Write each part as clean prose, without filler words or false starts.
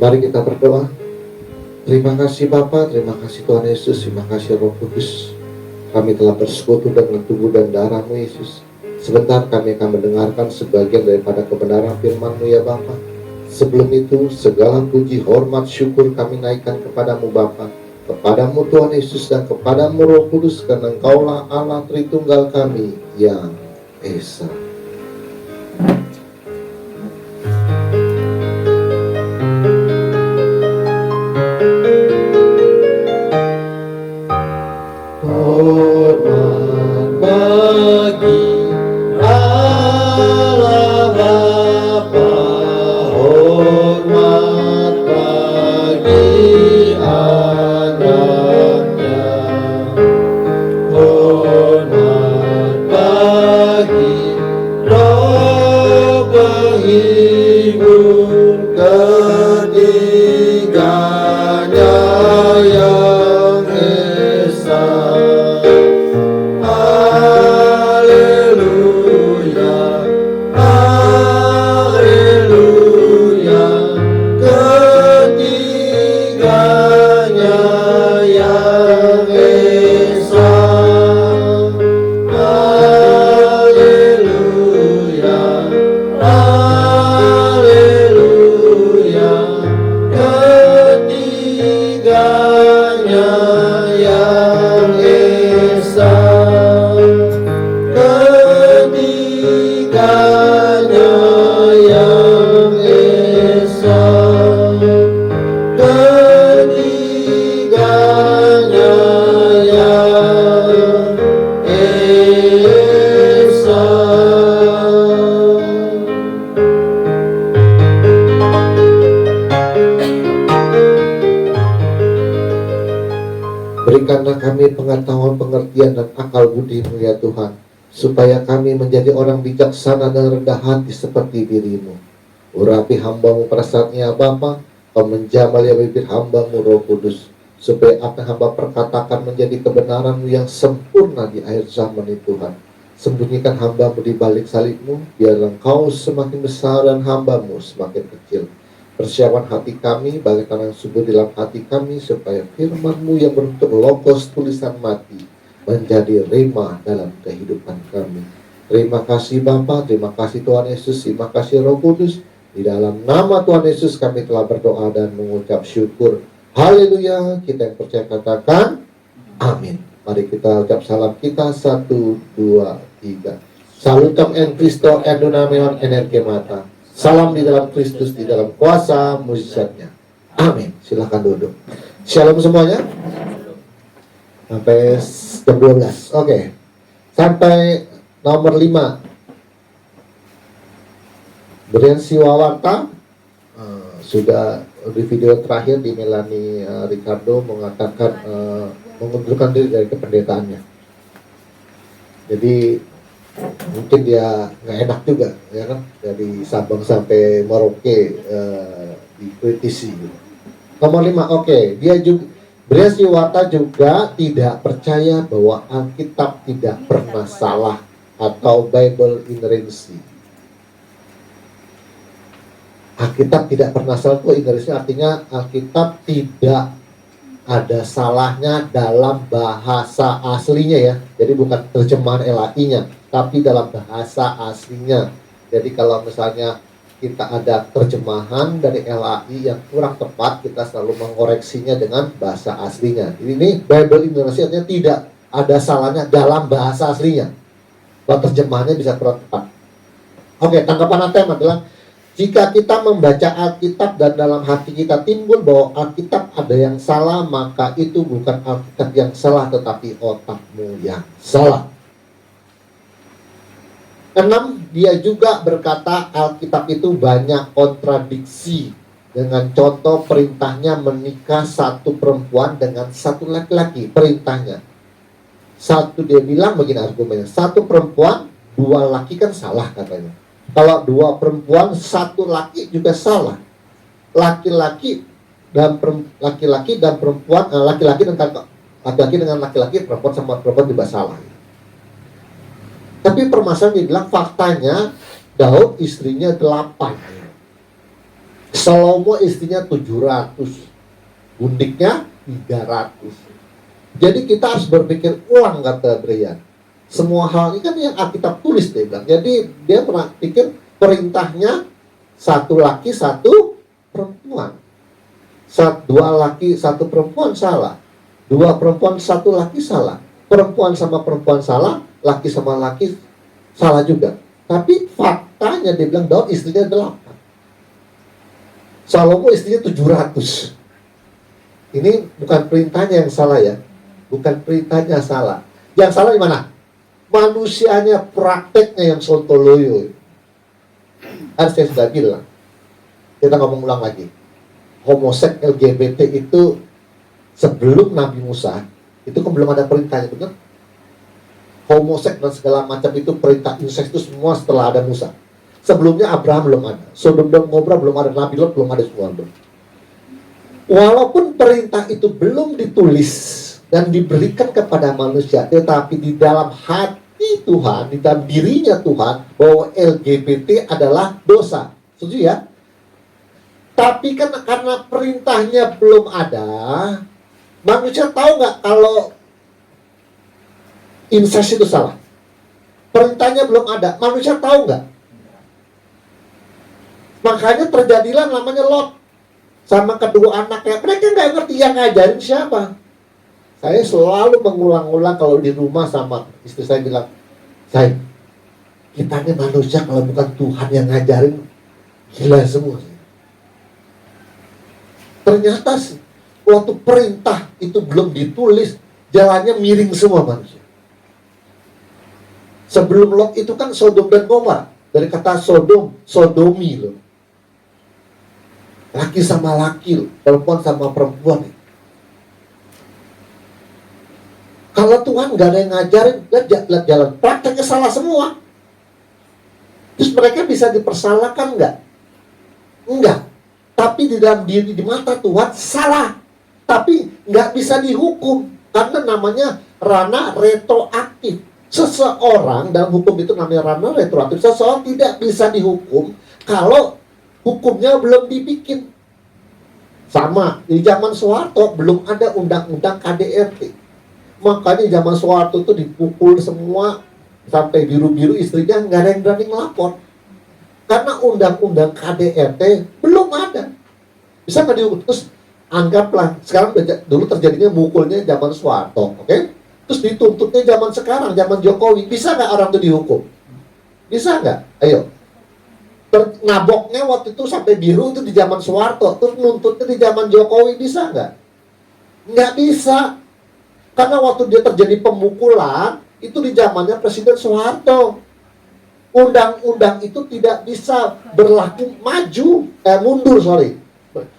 Mari kita berdoa. Terima kasih Bapa, terima kasih Tuhan Yesus, terima kasih Roh Kudus. Kami telah bersekutu dengan tubuh dan darah-Mu Yesus. Sebentar kami akan mendengarkan sebagian daripada kebenaran firman-Mu ya Bapa. Sebelum itu, segala puji, hormat, syukur kami naikkan kepadamu Bapa, kepadamu Tuhan Yesus dan kepadamu Roh Kudus, karena Engkaulah Allah Tritunggal kami yang Esa. Berikanlah kami pengetahuan, pengertian, dan akal budi-Mu ya Tuhan, supaya kami menjadi orang bijaksana dan rendah hati seperti diri-Mu. Urapi hamba-Mu pada saatnya Bapa, Kau menjamal ya bibir hamba-Mu Roh Kudus, supaya apa yang hamba perkatakan menjadi kebenaran-Mu yang sempurna di akhir zaman ini Tuhan. Sembunyikan hamba-Mu di balik salib-Mu, biarlah Engkau semakin besar dan hamba-Mu semakin kecil. Persiapan hati kami, bagikan yang subur dalam hati kami, supaya firman-Mu yang berbentuk logos tulisan mati menjadi rema dalam kehidupan kami. Terima kasih Bapa, terima kasih Tuhan Yesus, terima kasih Roh Kudus. Di dalam nama Tuhan Yesus kami telah berdoa dan mengucap syukur. Haleluya. Kita yang percaya katakan amin. Mari kita ucap salam kita, 1, 2, 3. Salutam en Christo en dunameon energi mata. Salam di dalam Kristus, di dalam kuasa mujizatnya. Amin. Silahkan duduk. Shalom semuanya. Sampai jam 12. Oke. Sampai nomor 5. Brian Siwawarta sudah di video terakhir di Melanie Ricardo mengatakan mengundurkan diri dari kependetaannya. Jadi mungkin dia nggak enak juga, ya kan, dari Sabang sampai Merauke dikritisi. Nomor 5, oke. Dia juga, Brian Siwawarta juga tidak percaya bahwa Alkitab tidak pernah salah atau Bible inerrancy. Alkitab tidak pernah salah itu inerrancy artinya Alkitab tidak ada salahnya dalam bahasa aslinya ya. Jadi bukan terjemahan LAI-nya, tapi dalam bahasa aslinya. Jadi kalau misalnya kita ada terjemahan dari LAI yang kurang tepat, kita selalu mengoreksinya dengan bahasa aslinya. Jadi ini Bible Indonesia artinya tidak ada salahnya dalam bahasa aslinya. Kalau terjemahannya bisa kurang tepat. Oke, tanggapan Atem adalah jika kita membaca Alkitab dan dalam hati kita timbul bahwa Alkitab ada yang salah, maka itu bukan Alkitab yang salah, tetapi otakmu yang salah. 6, dia juga berkata Alkitab itu banyak kontradiksi. Dengan contoh perintahnya menikah satu perempuan dengan satu laki-laki. Perintahnya. Satu dia bilang begini argumennya. Satu perempuan, dua laki kan salah katanya. Kalau dua perempuan, satu laki juga salah. Laki-laki dan perempuan, laki-laki dengan laki-laki, perempuan sama perempuan juga salah. Tapi permasalahan dia bilang faktanya Daud istrinya 8. Salomo istrinya 700, gundiknya 300. Jadi kita harus berpikir ulang, kata Brian. Semua hal ini kan yang Alkitab tulis, dia bilang. Jadi dia pernah pikir perintahnya satu laki satu perempuan. Dua laki satu perempuan salah. Dua perempuan satu laki salah. Perempuan sama perempuan salah, laki sama laki salah juga. Tapi faktanya dia bilang Daud istrinya 8. Salomo istrinya 700. Ini bukan perintahnya yang salah ya. Bukan perintahnya salah. Yang salah di mana? Manusianya, prakteknya yang sontoloyo. Harus saya sudah bilang. Kita ngomong ulang lagi. Homoseks LGBT itu sebelum Nabi Musa, itu kan belum ada perintahnya, benar? Homoseks dan segala macam itu, perintah incest itu semua setelah ada Musa. Sebelumnya Abraham belum ada. Sodom dan Gomora belum ada. Nabi Lot belum ada, semua belum. Walaupun perintah itu belum ditulis dan diberikan kepada manusia, tetapi di dalam hati Tuhan, di dalam dirinya Tuhan, bahwa LGBT adalah dosa. Setuju ya? Tapi kan karena perintahnya belum ada, manusia tahu nggak kalau incest itu salah? Perintahnya belum ada, manusia tahu nggak? Makanya terjadilah namanya Lot sama kedua anaknya. Mereka nggak ngerti, yang ngajarin siapa. Saya selalu mengulang-ulang kalau di rumah sama istri saya bilang, sayang, kita ini manusia kalau bukan Tuhan yang ngajarin, gila semua. Ternyata waktu perintah itu belum ditulis, jalannya miring semua manusia. Sebelum Lot itu kan Sodom dan Gomora. Dari kata Sodom, sodomi loh. Laki sama laki, perempuan sama perempuan. Kalau Tuhan nggak ada yang ngajarin, lihat jalan prakteknya salah semua. Terus mereka bisa dipersalahkan nggak? Enggak. Tapi di dalam diri, di mata Tuhan salah. Tapi nggak bisa dihukum karena namanya ranah retroaktif. Seseorang dalam hukum itu namanya ranah retroaktif. Seseorang tidak bisa dihukum kalau hukumnya belum dibikin. Sama, di zaman Soeharto belum ada undang-undang KDRT. Makanya di zaman Soeharto itu dipukul semua sampai biru-biru, istrinya nggak ada yang berani melapor. Karena undang-undang KDRT belum ada. Bisa nggak dihukum? Terus anggaplah, sekarang dulu terjadinya mukulnya zaman Soeharto, oke? Terus dituntutnya zaman sekarang, zaman Jokowi. Bisa nggak orang itu dihukum? Bisa nggak? Ayo. Naboknya waktu itu sampai biru itu di zaman Soeharto, terus nuntutnya di zaman Jokowi, bisa nggak? Nggak bisa, karena waktu dia terjadi pemukulan itu di zamannya Presiden Soeharto. Undang-undang itu tidak bisa berlaku mundur.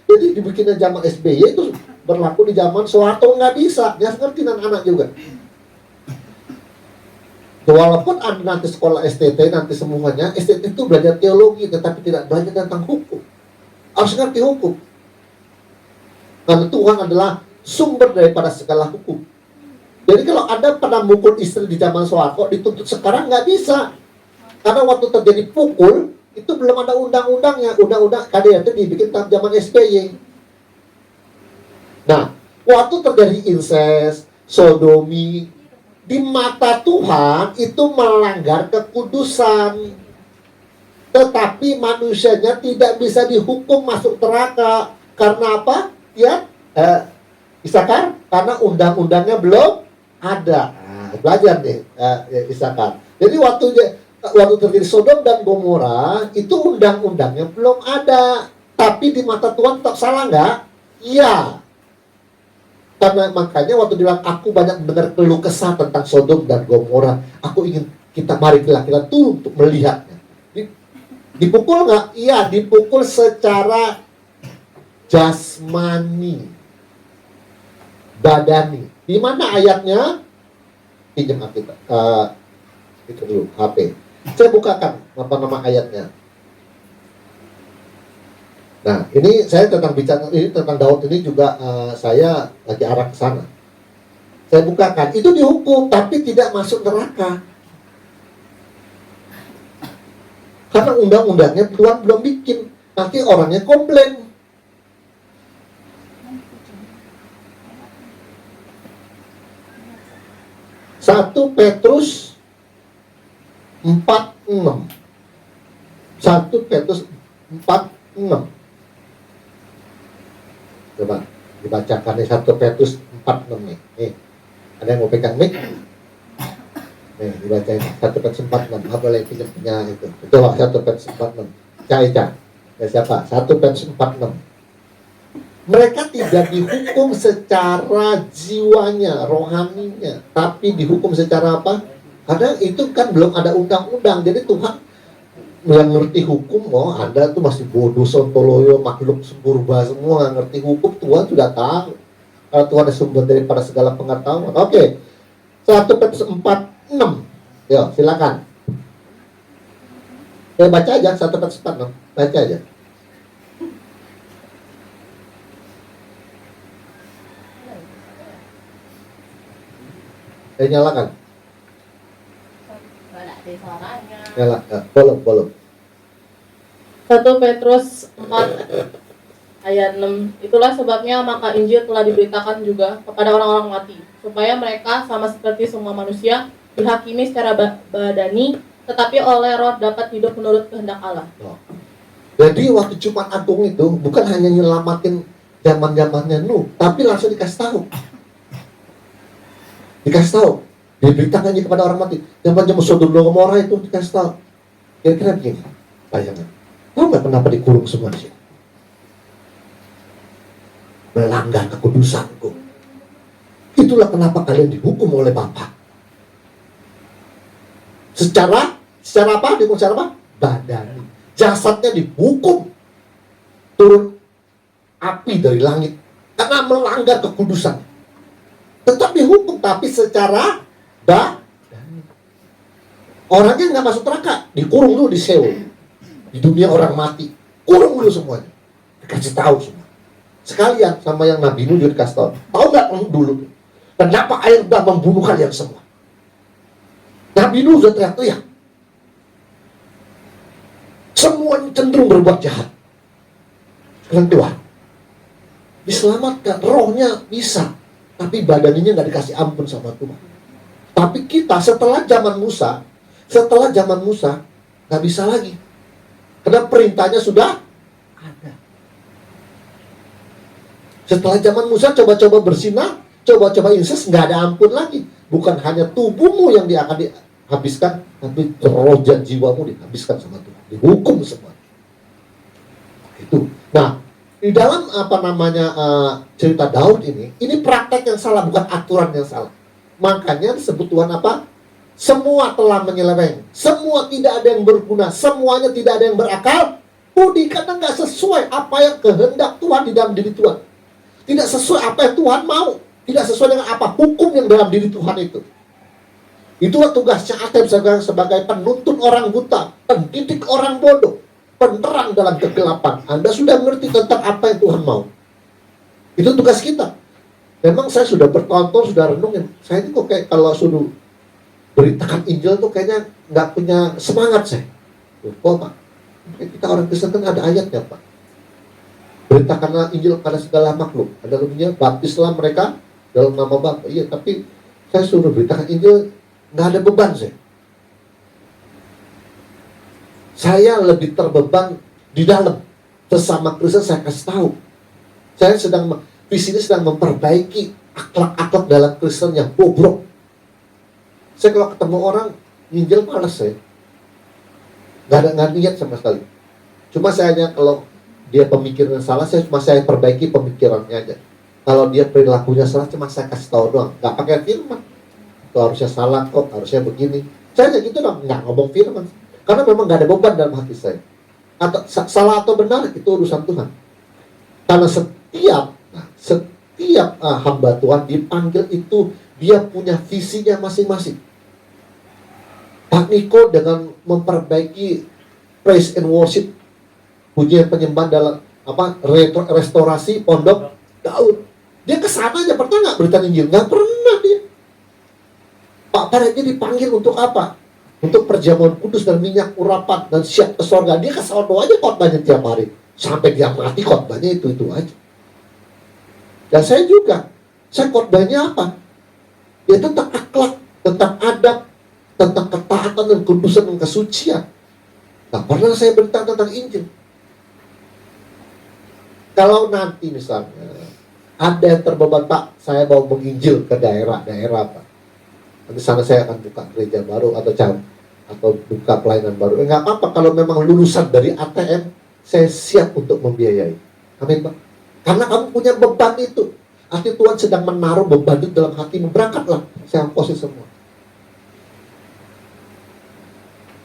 Jadi dibikinnya zaman SBY itu berlaku di zaman Soeharto, nggak bisa. Nggak ngerti anak-anak juga. Walaupun Anda nanti sekolah STT, nanti semuanya, STT itu belajar teologi, tetapi tidak belajar tentang hukum. Harus ngerti hukum. Karena Tuhan adalah sumber daripada segala hukum. Jadi kalau Anda pernah mukul istri di zaman Soeharto, dituntut sekarang nggak bisa. Karena waktu terjadi pukul, itu belum ada undang-undangnya. Undang-undang KDRT dibikin tahun zaman SBY. Nah, waktu terjadi incest, sodomi, di mata Tuhan itu melanggar kekudusan. Tetapi manusianya tidak bisa dihukum masuk neraka. Karena apa? Ya, Isakar? Karena undang-undangnya belum ada. Nah, belajar nih, Isakar. Jadi waktu terjadi Sodom dan Gomora, itu undang-undangnya belum ada. Tapi di mata Tuhan tak salah nggak? Iya. Karena makanya waktu bilang aku banyak mendengar keluh kesah tentang Sodom dan Gomora, aku ingin mari kita turun untuk melihatnya. Dipukul nggak? Iya, dipukul secara jasmani, badani. Di mana ayatnya? Pinjam Alkitab. Itu dulu HP. Saya bukakan apa nama ayatnya. Nah, ini saya tentang bicara ini tentang Daud ini juga saya lagi arah ke sana. Saya bukakan, itu dihukum tapi tidak masuk neraka. Karena undang-undangnya Tuhan belum bikin. nanti orangnya komplain. 1 Petrus 4:6. 1 Petrus 4:6. Coba dibacakan nih 1 Petrus 4:6 nih. Nih, ada yang mau pegang mic? Nih, dibacain 1 Petrus 4:6. Apa boleh punya itu? Coba 1 Petrus 4:6. Cah. Ya siapa? 1 Petrus 4:6. Mereka tidak dihukum secara jiwanya, rohaninya, tapi dihukum secara apa? Karena itu kan belum ada undang-undang. Jadi Tuhan yang ngerti hukum, oh Anda tuh masih bodoh, sontoloyo, makhluk purba semua, nggak ngerti hukum. Tuhan sudah tahu. Kalau Tuhan adalah sumber daripada segala pengetahuan. Oke, 1 Petrus 4:6. Yo, silakan. Baca aja 1 Petrus 4:6. Baca aja. Nyalakan. Nyala, belum. 1 Petrus 4 ayat 6. Itulah sebabnya maka Injil telah diberitakan juga kepada orang-orang mati, supaya mereka sama seperti semua manusia dihakimi secara badani, tetapi oleh roh dapat hidup menurut kehendak Allah. Jadi waktu Jumat Agung itu bukan hanya nyelamatin zaman-zamannya Nuh, tapi langsung dikasih tahu. Diberitakan aja kepada orang mati. Zaman Sodom dan Gomora itu dikasih tahu. Kira-kira begini, bayangkan. Tahu nggak kenapa dikurung semua di sini? Melanggar kekudusanku. Itulah kenapa kalian dihukum oleh Bapa. Secara apa? Dihukum secara apa? Badani. Jasadnya dihukum. Turun api dari langit. Karena melanggar kekudusan. Tetap dihukum, tapi secara badani. Orangnya nggak masuk neraka, dikurung dulu di Seoul. Di dunia orang mati, kurung dulu semuanya. Dikasih tahu semua. Sekalian sama yang Nabi Nuh juga dikasih tahu. Tahu nggak dulu? Kenapa air bah membunuh kalian semua? Nabi Nuh sudah teriak-teriak. Semuanya cenderung berbuat jahat. Sekarang Tuhan diselamatkan, rohnya bisa. Tapi badannya nggak dikasih ampun sama Tuhan. Tapi kita setelah zaman Musa nggak bisa lagi. Karena perintahnya sudah ada. Setelah zaman Musa coba-coba bersinah, coba-coba inses, nggak ada ampun lagi. Bukan hanya tubuhmu yang dia akan dihabiskan, tapi roh dan jiwamu dihabiskan sama Tuhan. Dihukum semua. Itu. Nah, di dalam cerita Daud ini praktek yang salah, bukan aturan yang salah. Makanya disebut Tuhan apa? Semua telah menyeleweng, semua tidak ada yang berguna, semuanya tidak ada yang berakal budi, karena nggak sesuai apa yang kehendak Tuhan di dalam diri Tuhan. Tidak sesuai apa yang Tuhan mau, tidak sesuai dengan apa hukum yang dalam diri Tuhan itu. Itulah tugasnya Ateb sebagai penuntun orang buta, pendidik orang bodoh, penerang dalam kegelapan. Anda sudah mengerti tentang apa yang Tuhan mau. Itu tugas kita. Memang saya sudah bertonton, sudah renungin. Saya ini kok kayak kalau suruh beritakan Injil tuh kayaknya nggak punya semangat saya. Kok Pak? Kita orang Kristen kan ada ayatnya Pak. Beritakanlah Injil pada segala makhluk. Ada lebihnya, baptislah mereka dalam nama Bapa. Iya, tapi saya suruh beritakan Injil, nggak ada beban saya. Saya lebih terbeban di dalam. Sesama Kristen saya kasih tahu. Saya di sini sedang memperbaiki akhlak-akhlak dalam Kristen yang bobrok. Saya kalau ketemu orang nginjil malas saya. Nggak niat sama sekali. Cuma saya hanya kalau dia pemikirannya salah, saya perbaiki pemikirannya aja. Kalau dia perilakunya salah, cuma saya kasih tahu doang. Nggak pakai firman. Itu harusnya salah kok, harusnya begini. Saya aja gitu dong, nggak ngomong firman. Karena memang nggak ada beban dalam hati saya. Atau salah atau benar itu urusan Tuhan. Karena setiap hamba Tuhan dipanggil itu dia punya visinya masing-masing. Pak Niko dengan memperbaiki praise and worship, pujian penyembahan dalam restorasi pondok Daud, dia kesana aja pernah nggak berita Injil? Nggak pernah dia. Pak Paretnya dipanggil untuk apa? Untuk perjamuan kudus dan minyak urapan dan siap ke sorga. Dia ke sono aja khotbahnya tiap hari. Sampai dia mati khotbahnya itu aja. Dan saya juga, saya khotbahnya apa? Ya tentang akhlak, tentang adab, tentang ketaatan dan kudusan dan kesucian. Nah, pernah saya berita tentang Injil. Kalau nanti misalnya ada yang terbeban, Pak, saya mau menginjil ke daerah-daerah, Pak. Di sana saya akan buka gereja baru atau buka pelayanan baru. Enggak apa-apa kalau memang lulusan dari ATM, saya siap untuk membiayai. Amin, Pak. Karena kamu punya beban itu. Arti Tuhan sedang menaruh beban itu dalam hatimu. Berangkatlah, saya ongkosin semua.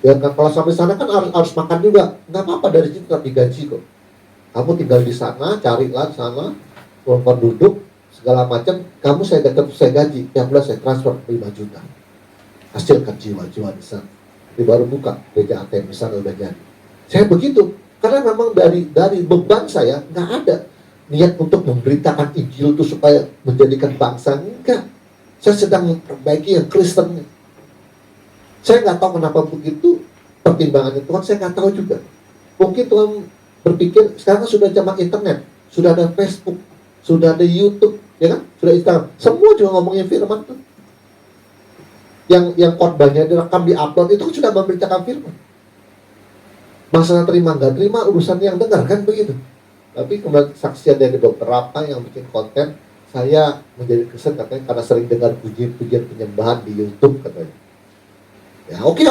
Ya kan, kalau sampai sana kan harus makan juga. Enggak apa-apa, dari situ tetap digaji kok. Kamu tinggal di sana, carilah di sana, keluar duduk, segala macam, kamu saya gaji, yang bulan saya transfer 5 juta. Hasilkan jiwa-jiwa di sana. Jadi baru buka gereja ATM di sana udah jadi. Saya begitu, karena memang dari beban saya nggak ada niat untuk memberitakan Injil itu supaya menjadikan bangsa, enggak. Saya sedang memperbaiki yang Kristen. Saya nggak tahu kenapa begitu pertimbangannya Tuhan, saya nggak tahu juga. Mungkin Tuhan berpikir sekarang sudah zaman internet, sudah ada Facebook, sudah ada YouTube, ya kan? Sudah Instagram. Semua juga ngomongin firman tuh. Yang khotbahnya direkam, di-upload itu sudah memberitakan firman. Masalah terima nggak terima urusan yang dengar kan begitu. Tapi kemudian saksian dari beberapa yang bikin konten, saya menjadi Kristen katanya karena sering dengar pujian-pujian penyembahan di YouTube katanya. Ya oke,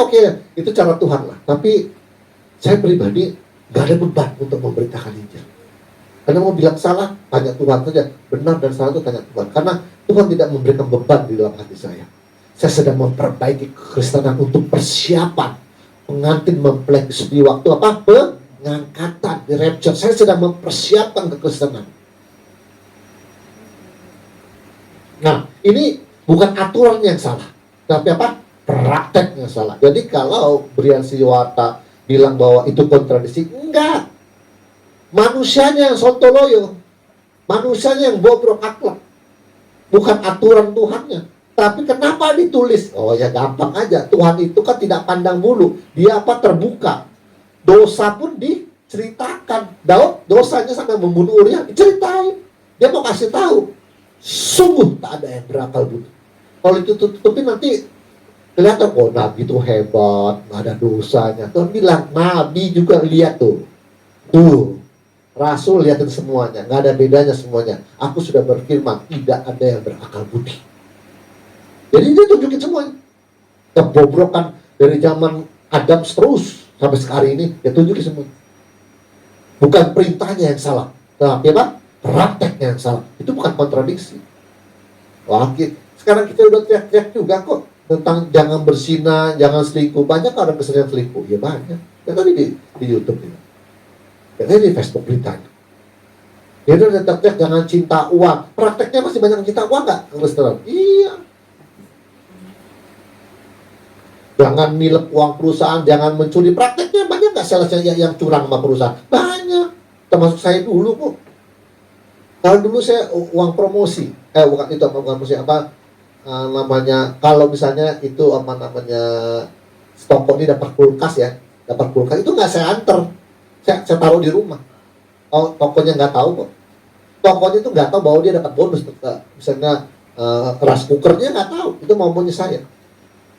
itu cara Tuhan lah. Tapi saya pribadi nggak ada beban untuk memberitakan Injil. Karena mau bilang salah, tanya Tuhan saja. Benar dan salah itu tanya Tuhan. Karena Tuhan tidak memberikan beban di dalam hati saya. Saya sedang memperbaiki kekristenan untuk persiapan pengantin mempelai di waktu apa? Pengangkatan di rapture. Saya sedang mempersiapkan kekristenan. Nah, ini bukan aturan yang salah, tapi apa? Prakteknya salah. Jadi kalau Brian Siwata bilang bahwa itu kontradiksi, enggak. Manusianya yang sontoloyo, manusianya yang bobrok akhlak, bukan aturan Tuhannya. Tapi kenapa ditulis? Oh ya gampang aja. Tuhan itu kan tidak pandang bulu, dia apa terbuka. Dosa pun diceritakan. Daud dosanya sampai membunuh Uria, diceritain. Dia mau kasih tahu, sungguh tak ada yang berakal budi. Kalau itu tutupin nanti kelihatan, oh Nabi itu hebat, nggak ada dosanya. Tuhan bilang, Nabi juga lihat tuh. Rasul lihatin semuanya, nggak ada bedanya semuanya. Aku sudah berfirman, tidak ada yang berakal budi. Jadi dia tunjukin semuanya. Kebobrokan dari zaman Adam terus sampai sekarang ini, dia tunjukin semuanya. Bukan perintahnya yang salah, tapi apa? Prakteknya yang salah. Itu bukan kontradiksi. Wah, sekarang kita udah teriak-teriak juga kok tentang jangan berzina, jangan selingkuh. Banyak orang keseringan selingkuh, ya banyak. Ya tadi di YouTube ini. Ya tadi di Facebook beritanya. Dia udah teriak jangan cinta uang. Prakteknya masih banyak cinta uang nggak? Kristen? Iya. Jangan nilep uang perusahaan, jangan mencuri. Prakteknya banyak nggak salesnya yang curang sama perusahaan? Banyak. Termasuk saya dulu kok. Kalau dulu saya uang promosi, bukan itu uang promosi apa? Namanya kalau misalnya itu apa namanya toko ini dapat kulkas ya, dapat kulkas itu nggak saya anter, saya taruh di rumah. Oh tokonya nggak tahu kok, tokonya itu nggak tahu bahwa dia dapat bonus, misalnya rice cookernya nggak tahu, itu maunya saya.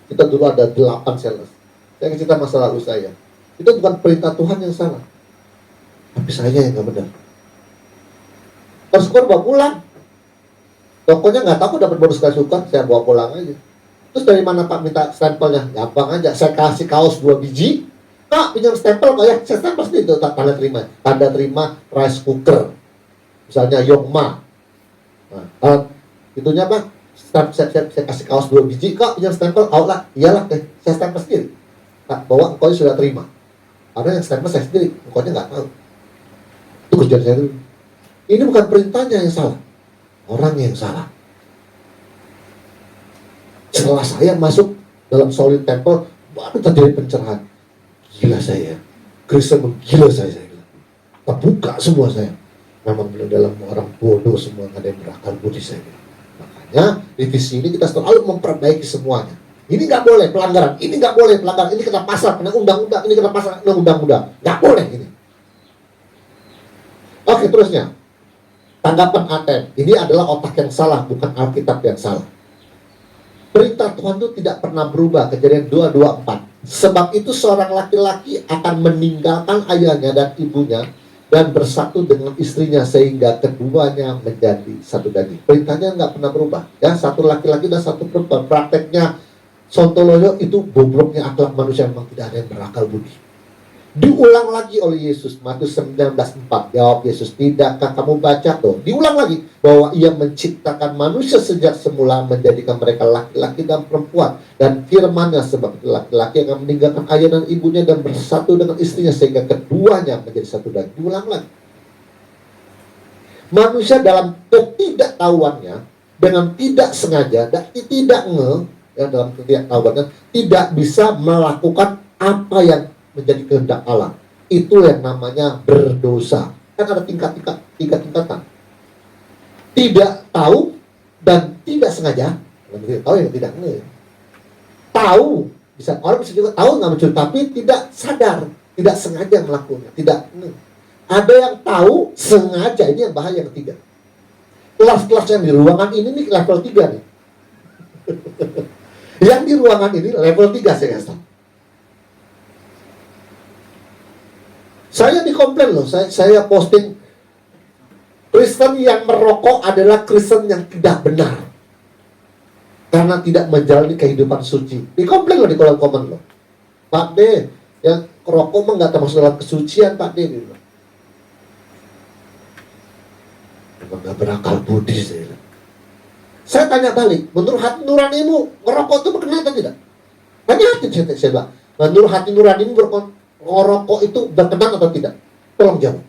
Kita dulu ada 8 sales, saya cerita masa lalu saya, itu bukan perintah Tuhan yang salah, tapi saya yang nggak benar. Rice cooker bawa pulang. Tokonya nggak tahu dapat bonus rice cooker, saya bawa pulang aja. Terus dari mana Pak minta stempelnya? Gampang aja, saya kasih kaos 2 biji. Pak pinjam stempel kok ya? Saya stempel sendiri itu tanda terima. Tanda terima rice cooker. Misalnya Yongma. Nah, itunya apa? Saya kasih kaos 2 biji. Kok pinjam stempel? Oh lah, iyalah deh. Saya stempel sendiri. Nah, bahwa engkau sudah terima. Karena yang stempel saya sendiri, engkau nggak tahu. Itu kerjaan saya dulu. Ini bukan perintahnya yang salah, orang yang salah. Setelah saya masuk dalam solid temple, baru terjadi pencerahan. Gila saya, Kristen menggila saya bilang. Terbuka semua saya. Memang dalam orang bodoh semua, nggak ada yang berakal budi saya bilang. Makanya di visi ini kita selalu memperbaiki semuanya. Ini nggak boleh pelanggaran, ini nggak boleh pelanggaran, ini kena pasal, kena undang-undang, ini kena pasal, kena undang-undang. Nggak boleh ini. Oke, terusnya. Tanggapan ATM. Ini adalah otak yang salah, bukan Alkitab yang salah. Perintah Tuhan itu tidak pernah berubah. Kejadian 2:24. Sebab itu seorang laki-laki akan meninggalkan ayahnya dan ibunya dan bersatu dengan istrinya sehingga keduanya menjadi satu daging. Perintahnya nggak pernah berubah. Ya, satu laki-laki dan satu perempuan. Prakteknya sontoloyo itu bobroknya akhlak manusia, memang tidak ada yang berakal budi. Diulang lagi oleh Yesus, Matius 19:4. Jawab Yesus, tidakkah kamu baca tuh? Diulang lagi bahwa ia menciptakan manusia sejak semula, menjadikan mereka laki-laki dan perempuan. Dan firman-Nya, sebab itu laki-laki akan meninggalkan ayah dan ibunya dan bersatu dengan istrinya sehingga keduanya menjadi satu daging. Diulang lagi. Manusia dalam ketidaktahuannya, dengan tidak sengaja dan dalam ketidaktahuannya tidak bisa melakukan apa yang menjadi kehendak Allah. Itu yang namanya berdosa. Kan ada tiga tingkatan. Tidak tahu dan tidak sengaja. Tidak tahu yang tidak nge. Tahu, orang bisa juga tahu nggak mencuri, tapi tidak sadar, tidak sengaja melakukannya, tidak nge. Ada yang tahu sengaja, ini yang bahaya yang ketiga. Kelas-kelas yang di ruangan ini nih level 3 nih. Yang di ruangan ini level 3 saya kasih. Saya dikomplain loh, saya posting Kristen yang merokok adalah Kristen yang tidak benar karena tidak menjalani kehidupan suci. Dikomplain loh di kolom komen loh. Pak D, yang merokok mah nggak termasuk dalam kesucian Pak D. Gitu. Memang nggak berakal budi saya. Saya tanya balik, menurut hati nuranimu ngerokok itu berkenan atau tidak? Tanya hati saya bilang, menurut hati nuranimu ngerokok itu berkenan atau tidak? Tolong jawab.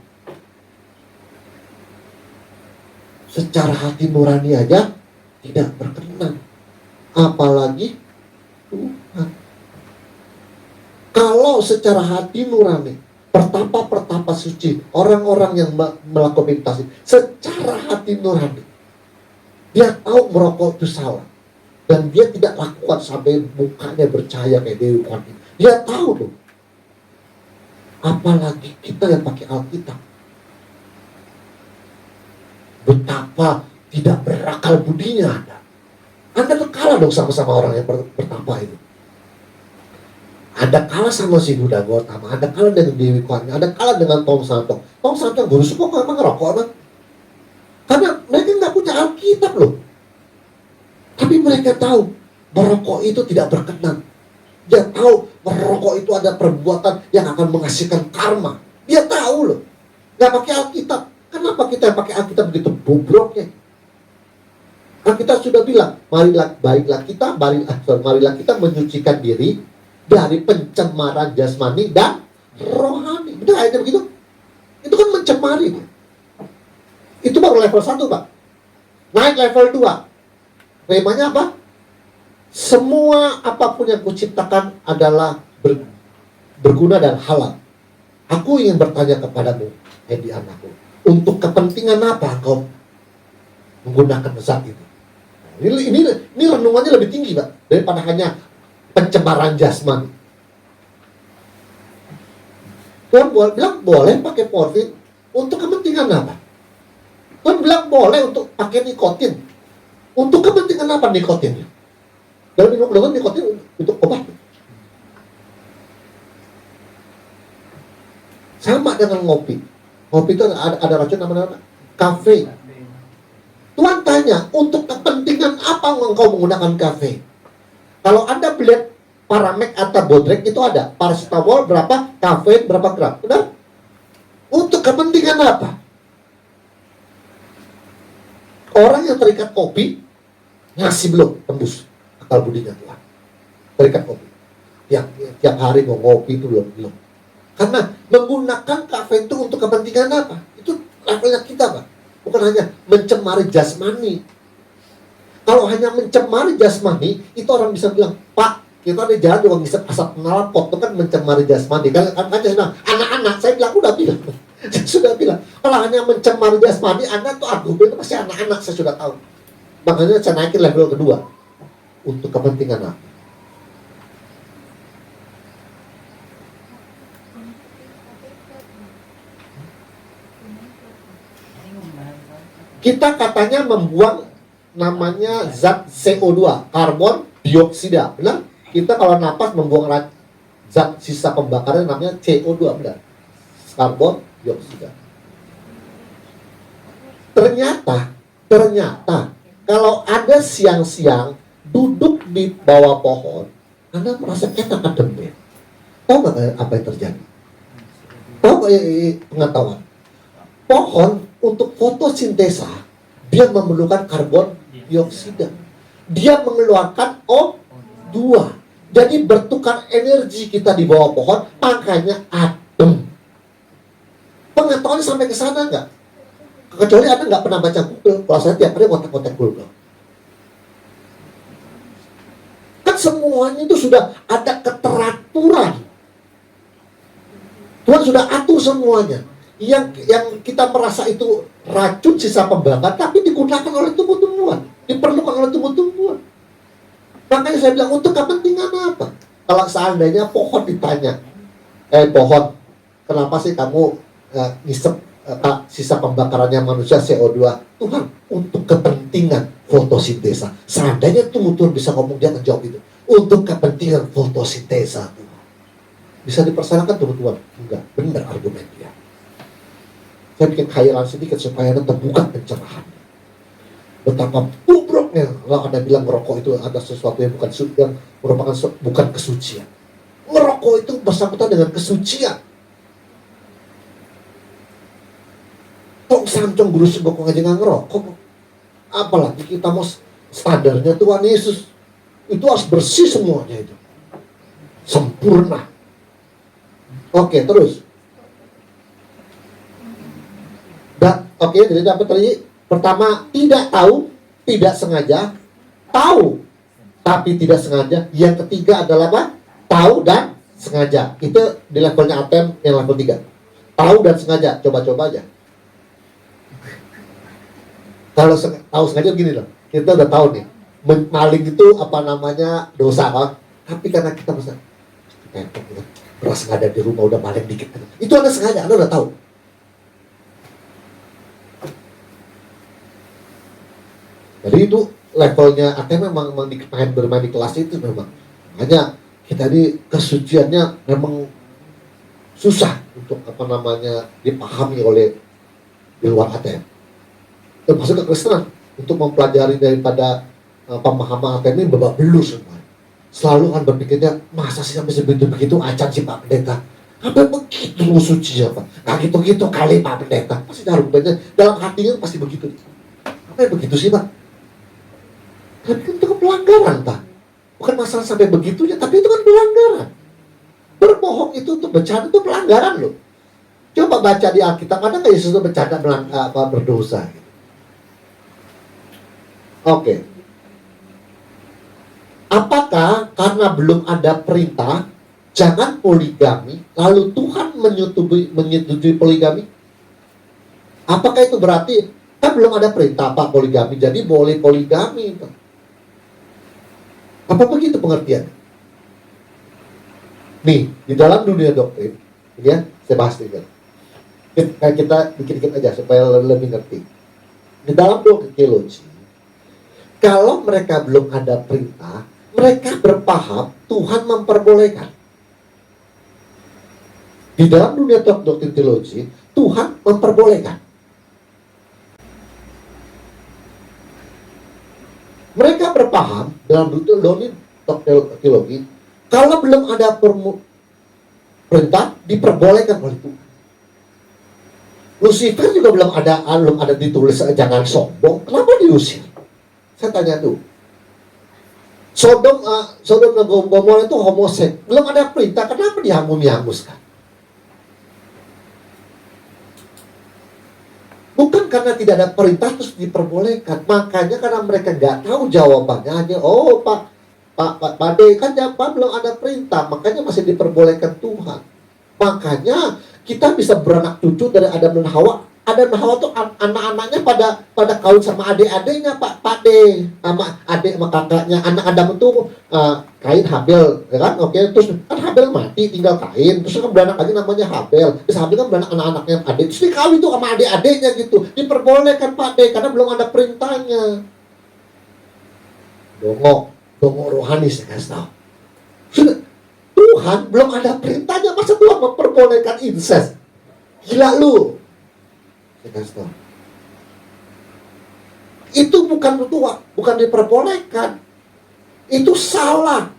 Secara hati nurani aja tidak berkenan, apalagi Tuhan. Kalau secara hati nurani, pertapa suci, orang-orang yang melakukan meditasi, secara hati nurani, dia tahu merokok itu salah, dan dia tidak lakukan sampai mukanya bercahaya kayak Dewi Kwan. Dia tahu loh. Apalagi kita yang pakai Alkitab. Betapa tidak berakal budinya Anda. Anda tuh kalah dong sama-sama orang yang bertapa itu. Anda kalah sama si Buddha Gautama, Anda kalah dengan Dewi Kwan, Anda kalah dengan Tom Santo. Tom Santo guru suku kok emang ngerokok kan? Karena mereka nggak punya Alkitab loh. Tapi mereka tahu merokok itu tidak berkenan. Dia tahu merokok itu ada perbuatan yang akan menghasilkan karma. Dia tahu loh. Nggak pakai Alkitab. Kenapa kita pakai Alkitab begitu bobroknya? Alkitab sudah bilang, marilah kita menyucikan diri dari pencemaran jasmani dan rohani. Benar ayatnya begitu? Itu kan mencemari. Itu baru level 1 Pak. Naik level 2. Temanya apa? Semua apapun yang kuciptakan adalah berguna dan halal. Aku ingin bertanya kepadamu, Hedi anakku, untuk kepentingan apa kau menggunakan zat itu? Ini renungannya lebih tinggi Pak, daripada hanya pencemaran jasmani. Tuhan bilang boleh pakai morfin untuk kepentingan apa? Tuhan bilang boleh untuk pakai nikotin. Untuk kepentingan apa nikotinnya? Dan minum nikotin untuk obat. Sama dengan ngopi. Ngopi itu ada racun namanya kafein. Tuhan tanya, untuk kepentingan apa engkau menggunakan kafein? Kalau Anda lihat Paramek atau Bodrek itu ada paracetamol berapa, kafein berapa gram, benar? Untuk kepentingan apa? Orang yang terikat kopi masih belum tembus akal budinya Tuhan. Terikat kopi. Tiap hari mau ngopi itu belum. Karena menggunakan kafein itu untuk kepentingan apa? Itu levelnya kita Pak. Bukan hanya mencemari jasmani. Kalau hanya mencemari jasmani, itu orang bisa bilang, Pak, kita di jalan juga bisa asap knalpot, itu kan mencemari jasmani. Kan saya bilang, anak-anak, saya sudah bilang, kalau hanya mencemari jasmani, Anda tuh argumen itu masih anak-anak, saya sudah tahu. Makanya saya naikin level kedua. Untuk kepentingan apa? Kita katanya membuang namanya zat CO2, karbon dioksida, benar? Kita kalau napas membuang zat sisa pembakaran namanya CO2, benar? Karbon dioksida. Ternyata kalau ada siang-siang duduk di bawah pohon, Anda merasa enak adem. Tahu nggak apa yang terjadi? Tahu nggak pengetahuan? Pohon untuk fotosintesa dia memerlukan karbon dioksida. Dia mengeluarkan O2. Jadi bertukar energi kita di bawah pohon, makanya adem. Pengetahuannya sampai ke sana nggak? Kecuali Anda nggak pernah baca Google. Kalau saya tiap hari kontak-kontak Google. Kan semuanya itu sudah ada keteraturan. Tuhan sudah atur semuanya. Yang kita merasa itu racun sisa pembakar, tapi digunakan oleh tumbuh-tumbuhan, diperlukan oleh tumbuh-tumbuhan. Makanya saya bilang, untuk kepentingan apa? Kalau seandainya pohon ditanya, pohon, kenapa sih kamu ngisep sisa pembakarannya manusia CO2? Tuhan, untuk kepentingan fotosintesa. Seandainya tumbuh-tumbuhan bisa ngomong, dia akan jawab itu. Untuk kepentingan fotosintesa. Bisa dipersanakan tumbuh-tumbuhan? Enggak, benar argumen dia. Saya bikin khayalan sedikit supaya Anda terbuka pencerahan. Betapa bobroknya kalau Anda bilang merokok itu ada sesuatu yang merupakan bukan kesucian. Merokok itu bersangkutan dengan kesucian. Kok samcong guru sembako ngaji nggak ngerokok? Apalagi kita mau standarnya Tuhan Yesus. Itu harus bersih semuanya itu. Sempurna. Oke, terus. Jadi apa tadi? Pertama, tidak tahu, tidak sengaja. Tahu, tapi tidak sengaja. Yang ketiga adalah apa? Tahu dan sengaja. Itu di levelnya ATM yang level 3. Tahu dan sengaja. Coba-coba aja. Kalau tahu sengaja begini loh. Kita udah tahu nih. Maling itu apa namanya dosa kan? Tapi karena kita beras nggak ada di rumah udah maling dikit. Itu Anda sengaja, Anda udah tahu. Jadi itu levelnya ATM memang pengen bermain di kelas itu memang. Makanya kita ini kesuciannya memang susah untuk apa namanya dipahami oleh di luar ATM. Termasuk kekristenan untuk mempelajari daripada pemahaman ATM ini babak belur semua. Selalu kan berpikirnya masa sih sampai sebegitu acan si Pak Pendeta. Apa begitu suci apa? Nggak gitu-gitu kali Pak Pendeta. Pasti argumennya dalam hatinya pasti begitu. Apa begitu sih Pak? Tapi itu kan pelanggaran, Pak. Bukan masalah sampai begitunya, tapi itu kan pelanggaran. Berbohong itu untuk bercanda itu pelanggaran loh. Coba baca di Alkitab, ada nggak Yesus itu bercanda berdosa? Oke. Apakah karena belum ada perintah jangan poligami, lalu Tuhan menyetujui poligami? Apakah itu berarti kan belum ada perintah Pak poligami, jadi boleh poligami, Pak? Apa begitu pengertian? Nih, di dalam dunia doktrin, ya, saya bahas ini. Kita dikit-dikit aja supaya lebih ngerti. Di dalam doktrin teologi, kalau mereka belum ada perintah, mereka berpaham Tuhan memperbolehkan. Di dalam dunia doktrin teologi, Tuhan memperbolehkan. Mereka berpaham dalam dunia teologi, kalau belum ada perintah, diperbolehkan oleh Tuhan. Lucifer juga belum ada ditulis jangan sombong, kenapa diusir? Saya tanya tuh. Sodom dan Gomora itu homoseks, belum ada perintah, kenapa dihanguskan? Bukan karena tidak ada perintah terus diperbolehkan. Makanya karena mereka nggak tahu jawabannya aja. Oh Pak D kan jawab belum ada perintah. Makanya masih diperbolehkan Tuhan. Makanya kita bisa beranak cucu dari Adam dan Hawa Adam dan Hawa tuh anak-anaknya pada kawin sama adik-adiknya, Pak De, sama adik sama kakaknya. Anak Adam itu Kain Habel, ya kan? Oke, terus kan Habel mati, tinggal Kain, terus kan beranak lagi namanya Habel. Terus Habel kan beranak anak-anaknya adik, terus dikawin tuh sama adik-adiknya gitu. Diperbolehkan Pak De, karena belum ada perintahnya. Dongo rohani saya kasih tahu. Sudah, Tuhan belum ada perintahnya, masa Tuhan memperbolehkan incest? Gila lu. Saya kasih tahu. Itu bukan diperbolehkan. Itu salah.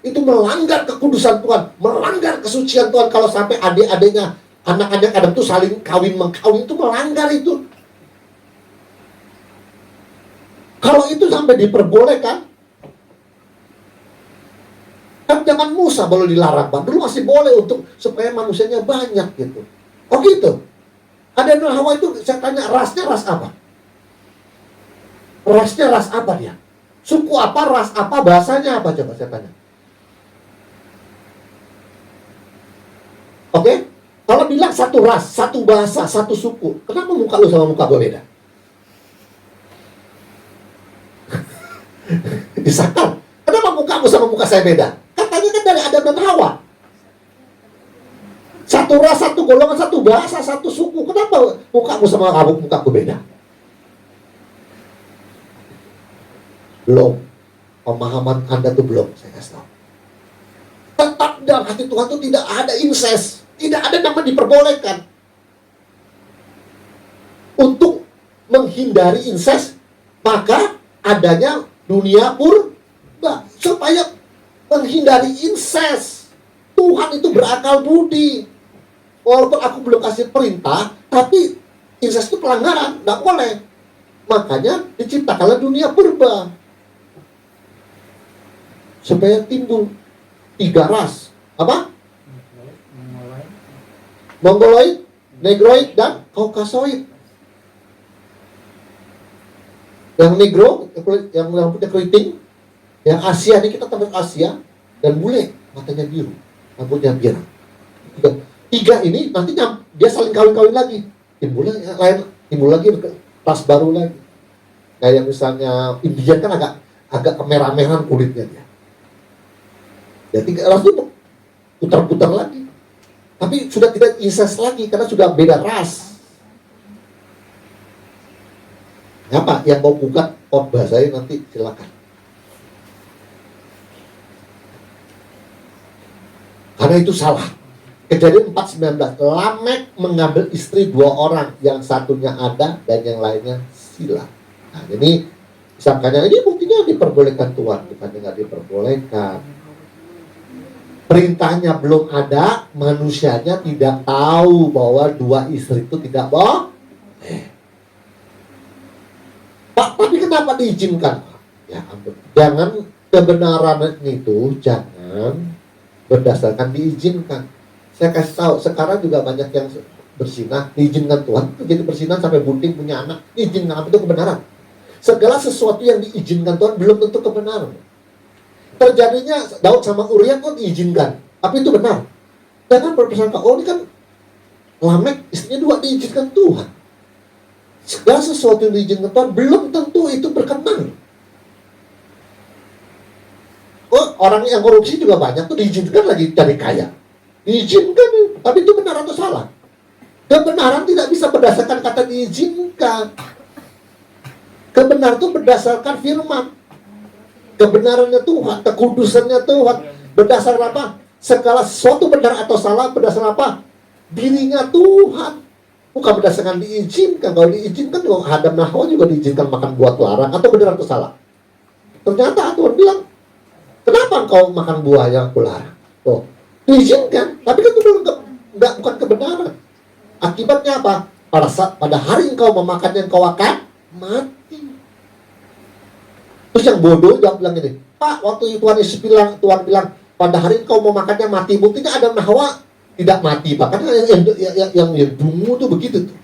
Itu melanggar kekudusan Tuhan, melanggar kesucian Tuhan. Kalau sampai adik-adiknya, anak-anak Adam itu saling kawin-mengkawin, itu melanggar itu. Kalau itu sampai diperbolehkan, kan zaman Musa baru dilarang, Bang. Dulu masih boleh supaya manusianya banyak gitu. Oh gitu. Ada dan Hawa itu, saya tanya, rasnya ras apa? Rasnya ras apa dia? Suku apa, ras apa, bahasanya apa? Coba saya tanya. Oke? Kalau bilang satu ras, satu bahasa, satu suku, kenapa muka lu sama muka gue beda? Disangkal. Kenapa mukamu sama muka saya beda? Katanya kan dari Adam dan Hawa. Satu ras, satu golongan, satu bahasa, satu suku. Kenapa mukamu sama mukaku beda? Belum. Pemahaman Anda tuh belum, saya kasih tahu. Tetap dalam hati Tuhan tuh tidak ada incest. Tidak ada nama diperbolehkan. Untuk menghindari incest, maka adanya dunia purba. Supaya menghindari incest. Tuhan itu berakal budi. Walaupun aku belum kasih perintah, tapi incest itu pelanggaran, tidak boleh. Makanya diciptakanlah dunia purba. Supaya timbul 3 ras. Apa? Mongoloid, Negroid, dan Kaukasoid. Yang Negro, yang punya keriting, yang Asia, ini kita tembus Asia, dan bule, matanya biru, rambutnya biru. 3 ini nantinya dia saling kawin-kawin lagi. Timbul lagi ras baru lagi. Kayak misalnya Indian kan agak kemerah-merahan kulitnya dia. Jadi ras itu putar-putar lagi. Tapi sudah tidak incest lagi karena sudah beda ras. Apa yang mau buka khotbah saya nanti silakan. Karena itu salah. Kejadian 4:19, Lamek mengambil istri 2 orang, yang satunya ada dan yang lainnya sila. Nah, jadi disangkanya ini buktinya diperbolehkan Tuhan, bukan tidak diperbolehkan. Perintahnya belum ada, manusianya tidak tahu bahwa 2 istri itu tidak boleh. Pak, tapi kenapa diizinkan? Ya ampun, jangan kebenaran itu jangan berdasarkan diizinkan. Saya kasih tahu, sekarang juga banyak yang bersinah, diizinkan Tuhan, jadi bersinah sampai bunting punya anak, diizinkan, apa itu kebenaran. Segala sesuatu yang diizinkan Tuhan belum tentu kebenaran. Terjadinya Daud sama Uria kok diizinkan, tapi itu benar. Jangan berprasangka, oh ini kan Lamek istrinya 2 diizinkan Tuhan. Segala sesuatu yang diizinkan Tuhan belum tentu itu berkenan. Oh, orang yang korupsi juga banyak tuh diizinkan lagi jadi kaya. Diizinkan, tapi itu benar atau salah? Kebenaran tidak bisa berdasarkan kata diizinkan. Kebenaran itu berdasarkan firman. Kebenarannya Tuhan, kekudusannya Tuhan. Berdasarkan apa? Segala sesuatu benar atau salah berdasarkan apa? Dirinya Tuhan. Bukan berdasarkan diizinkan. Kalau diizinkan, Adam dan Hawa juga diizinkan makan buah terlarang. Atau benar atau salah? Ternyata Tuhan bilang, kenapa engkau makan buah yang aku larang? Oh, diizinkan. Tapi kan itu bukan kebenaran. Akibatnya apa? Pada hari engkau memakannya, engkau akan mati. Terus yang bodoh jawab bilang ini, Pak, waktu Tuhan bilang, pada hari engkau memakannya mati. Buktinya Adam dan Hawa tidak mati, Pak. Karena yang dungu tuh begitu tuh.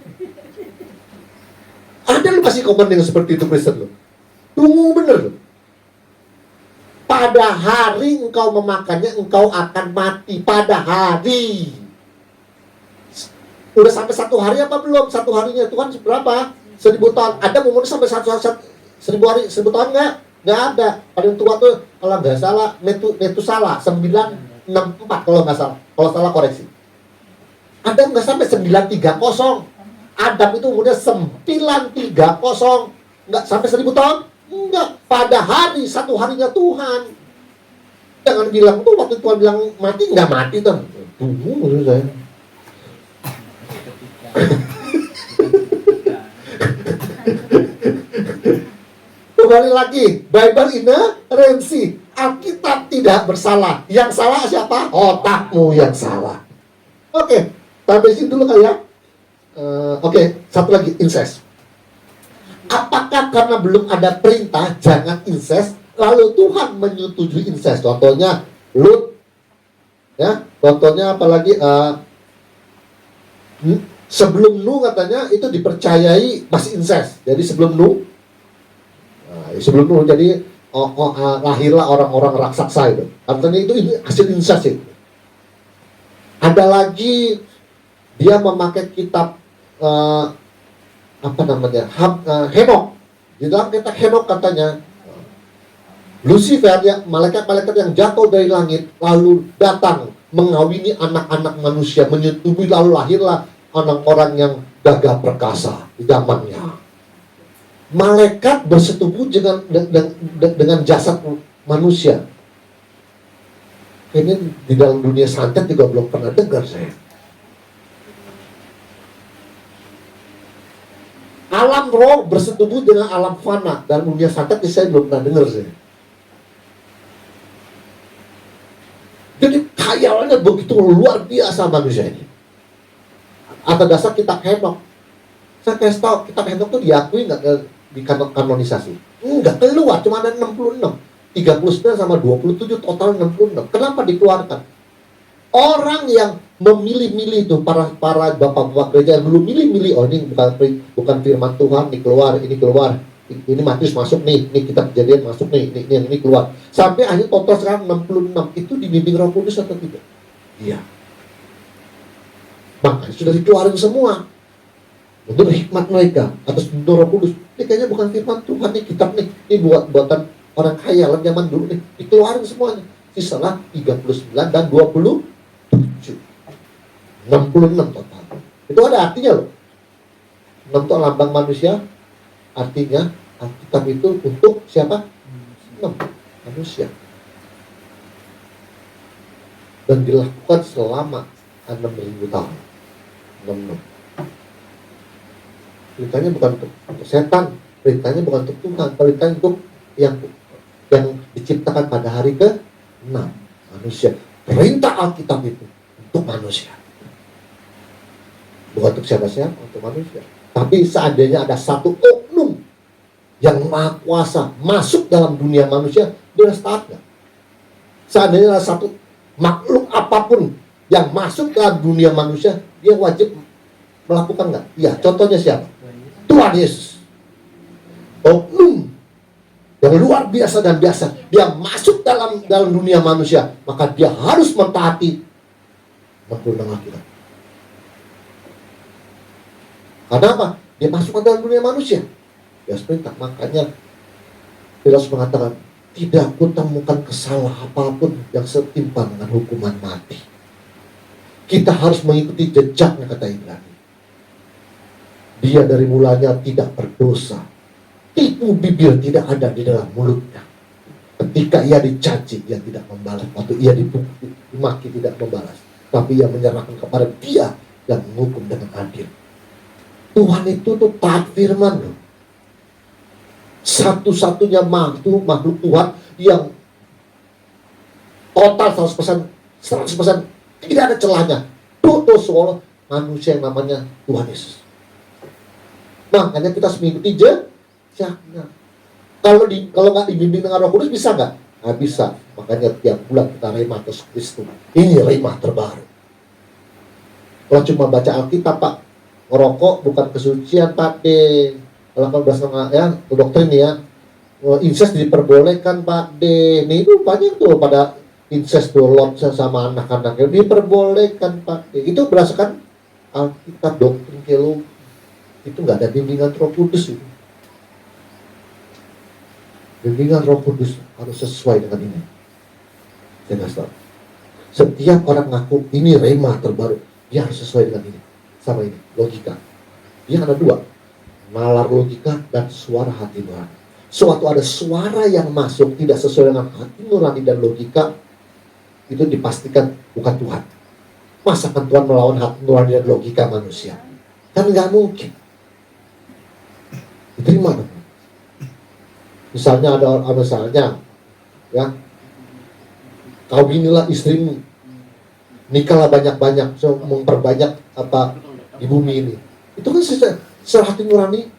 Ada lu kasih komen yang seperti itu, Kristen lu. Dungu bener lu. Pada hari engkau memakannya, engkau akan mati. Pada hari. Udah sampai 1 hari apa belum? 1 harinya Tuhan berapa? 1000 tahun. Ada umurnya sampai 1000 tahun nggak? Nggak ada. Paling tua tuh kalau nggak salah Metusala 964 kalau nggak salah. Kalau salah koreksi. Adam nggak sampai 930. Adam itu umurnya 930. Nggak sampai 1000 tahun? Enggak. Pada hari 1 harinya Tuhan. Jangan bilang tuh waktu Tuhan bilang mati nggak mati tuh. Menurut saya. Kembali lagi, Bible inerrancy. Alkitab tidak bersalah. Yang salah siapa? Otakmu yang salah. Oke, sampai sini dulu kali ya. Oke, satu lagi, incest. Apakah karena belum ada perintah jangan incest, lalu Tuhan menyetujui incest? Contohnya Lut, ya. Contohnya apalagi sebelum Nuh katanya itu dipercayai masih incest. Jadi sebelum Nuh, jadi lahirlah orang-orang raksasa itu. Artinya itu hasil incest itu. Ada lagi dia memakai kitab Henok. Di dalam kitab Henok katanya Lucifer, ya, malaikat-malaikat yang jatuh dari langit lalu datang mengawini anak-anak manusia, menyetubui, lalu lahirlah orang-orang yang gagah perkasa di zamannya. Malaikat bersetubuh dengan jasad manusia. Ini di dalam dunia santet juga belum pernah dengar saya. Alam roh bersetubuh dengan alam fana dan dunia santet saya belum pernah dengar saya. Jadi khayalannya begitu luar biasa manusia ini. Atas dasar kitab Henok. Saya kasih tahu kitab Henok itu diakui nggak di kanonisasi? Enggak, keluar cuma ada 66. 39 sama 27 total 66. Kenapa dikeluarkan? Orang yang memilih-milih itu para bapak-bapak gereja yang dulu milih-milih, oh ini bukan firman Tuhan, ini keluar. Ini Matius masuk nih kitab Kejadian masuk nih, ini keluar. Sampai akhirnya total sekarang 66. Itu dibimbing Roh Kudus atau tidak? Iya. Makanya sudah dikeluarin semua. Untuk hikmat mereka atas Roh Kudus. Ini kayaknya bukan firman Tuhan nih, kitab nih. Ini buatan orang kaya zaman dulu nih. Dikeluarin semuanya. Sisalah 39 dan 27. 66 total. Itu ada artinya loh. 6 itu lambang manusia. Artinya Alkitab itu untuk siapa? 6 manusia. Dan dilakukan selama 6.000 tahun. 66. Perintahnya bukan untuk setan, perintahnya bukan untuk Tuhan, perintahnya untuk yang diciptakan pada hari ke-6 manusia. Perintah Alkitab itu untuk manusia, bukan untuk siapa-siapa, untuk manusia. Tapi seandainya ada satu oknum yang maha kuasa masuk dalam dunia manusia, dia harus taat nggak? Seandainya ada satu makhluk apapun yang masuk dalam dunia manusia, dia wajib melakukan nggak? Ya, contohnya siapa? Tuhan Yesus. Oknum yang luar biasa dan biasa, dia masuk dalam dunia manusia, maka dia harus mentaati undang-undang Alkitab. Karena apa? Dia masuk ke dalam dunia manusia. Ya perintah. Makanya Pilatus mengatakan, tidak kutemukan kesalahan apapun yang setimpal dengan hukuman mati. Kita harus mengikuti jejaknya, kata Ibrani. Dia dari mulanya tidak berdosa. Tipu bibir tidak ada di dalam mulutnya. Ketika ia dicaci, ia tidak membalas. Waktu ia dimaki, tidak membalas. Tapi ia menyerahkan kepada dia yang menghukum dengan adil. Tuhan itu tuh taat firman loh. Satu-satunya makhluk Tuhan yang total 100% tidak ada celahnya. Total soal manusia yang namanya Tuhan Yesus. Makanya kita harus mengikuti jejaknya. Kalau nggak dibimbing dengan Roh Kudus bisa nggak? Nggak bisa. Makanya tiap bulan kita rema Kristus. Ini rema terbaru. Kalau cuma baca Alkitab, Pak, ngerokok bukan kesucian, Pak D. 18 ya, doktrin ya. Incest diperbolehkan, Pak D. Nih itu banyak tuh pada incest tuh, lot sama anak-anaknya diperbolehkan, Pak D. Itu berdasarkan Alkitab, doktrin teologi, itu nggak ada bimbingan Roh Kudus itu. Bimbingan Roh Kudus harus sesuai dengan ini. Saya kasih tahu. Setiap orang ngaku ini rema terbaru, dia harus sesuai dengan ini, sama ini, logika. Dia ada dua, nalar logika dan suara hati nurani. Suatu ada suara yang masuk tidak sesuai dengan hati nurani dan logika, itu dipastikan bukan Tuhan. Masa kan Tuhan melawan hati nurani dan logika manusia? Kan nggak mungkin. Diterima dong. Misalnya ada orang, misalnya ya, kawinilah istrimu, nikahlah banyak-banyak, so memperbanyak apa di bumi ini. Itu kan secara hati nurani.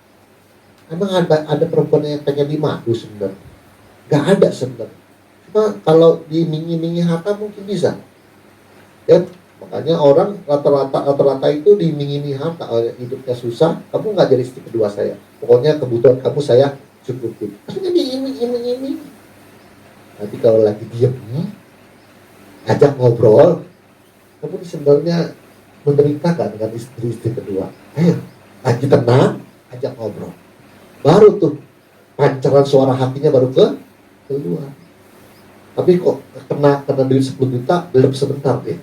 Emang ada perempuan yang pengen dimadu sebenarnya? Gak ada sebenarnya. Cuma kalau diiming-imingi harta mungkin bisa. Ya, makanya orang rata-rata itu diiming-imingi harta. Hidupnya susah, kamu nggak jadi istri kedua saya. Pokoknya kebutuhan kamu saya cukupin. Maksudnya diiming-iming. Nanti kalau lagi diem, ajak ngobrol, kamu sebenarnya menderita kan dengan istri kedua. Ayo, lagi tenang, ajak ngobrol. Baru tuh pancaran suara hatinya baru keluar. Tapi kok kena duit 10 juta, belum sebentar deh.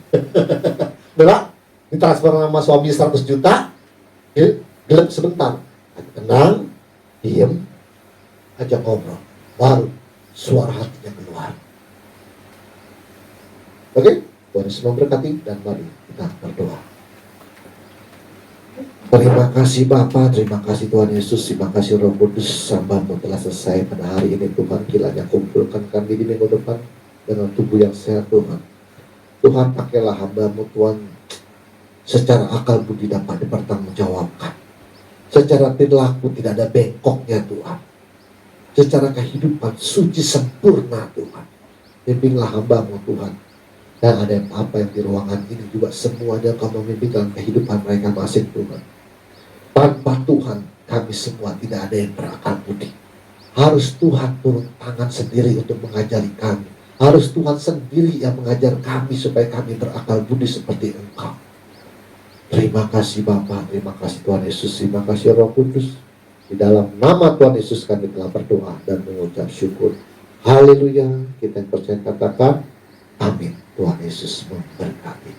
Berak, ditransfer sama suami 100 juta, ya, gelap sebentar. Tenang, diem, ajak ngobrol. Baru suara hatinya keluar. Oke? Tuhan Yesus memberkati dan mari kita berdoa. Terima kasih Bapa, terima kasih Tuhan Yesus, terima kasih Roh Kudus, hamba-Mu telah selesai pada hari ini Tuhan. Kiranya kumpulkan kami di minggu depan dengan tubuh yang sehat Tuhan. Tuhan pakailah hamba-Mu Tuhan, secara akal budi dapat dipertanggungjawabkan, secara perilaku tidak ada bengkoknya Tuhan, secara kehidupan suci sempurna Tuhan. Bimbinglah hamba-Mu Tuhan. Dan ada apa yang di ruangan ini juga semuanya Kau memimpin dalam kehidupan mereka masing Tuhan. Tanpa Tuhan kami semua tidak ada yang berakal budi. Harus Tuhan turun tangan sendiri untuk mengajari kami. Harus Tuhan sendiri yang mengajar kami supaya kami berakal budi seperti Engkau. Terima kasih Bapa, terima kasih Tuhan Yesus, terima kasih Roh Kudus. Di dalam nama Tuhan Yesus kami telah berdoa dan mengucap syukur. Haleluya. Kita yang percaya katakan amin. Tuhan Yesus memberkati.